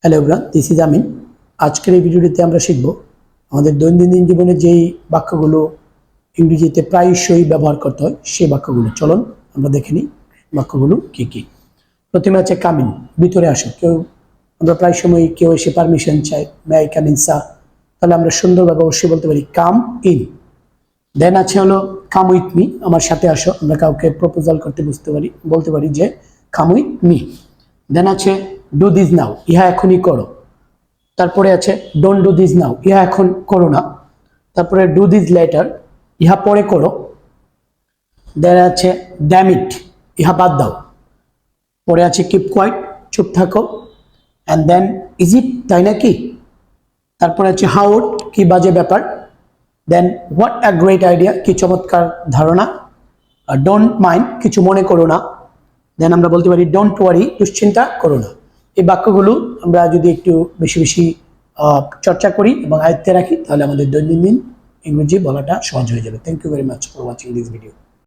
Hello everyone, this is আমিন। আজকের এই ভিডিওটিতে আমরা শিখব আমাদের দৈনন্দিন জীবনে যেই বাক্যগুলো ইংরেজিতে প্রায়শই ব্যবহার করতে হয় সেই বাক্যগুলো। চলুন আমরা দেখে নিই বাক্যগুলো কী কী। প্রথমে আছে কামিন, ভিতরে আসো। আমরা প্রায় সময় কেউ এসে পারমিশন চাই, may I come in sir, তাহলে আমরা সুন্দরভাবে অবশ্যই বলতে পারি কাম ইন। দেন আছে হলো কাম উইথ মি, আমার সাথে আসো। আমরা কাউকে প্রপোজাল করতে বলতে পারি যে কাম উইথ মি। দেন আছে ডু দিস নাও, ইহা এখনই করো। তারপরে আছে ডোন্ট ডু দিস নাও, ইহা এখন করো না। তারপরে ডু দিস লেটার, ইহা পরে করো। দেন আছে ড্যাম ইট, ইহা বাদ দাও। পরে আছে কিপ কোয়াইট, চুপ থাকো। অ্যান্ড দেন ইজ ইট, তাই নাকি। তারপরে আছে হাউ ইট, কি বাজে ব্যাপার। দেন হোয়াট আ গ্রেট আইডিয়া, কি চমৎকার ধারণা। ডোন্ট মাইন্ড, কিছু মনে করো না। দেন আমরা বলতে পারি ডোন্ট ওয়ারি, দুশ্চিন্তা করো না। এই বাক্যগুলো আমরা যদি একটু বেশি বেশি চর্চা করি এবং আয়ত্তে রাখি তাহলে আমাদের দৈনন্দিন ইংরেজি বলাটা সহজ হয়ে যাবে। Thank you very much for watching this video.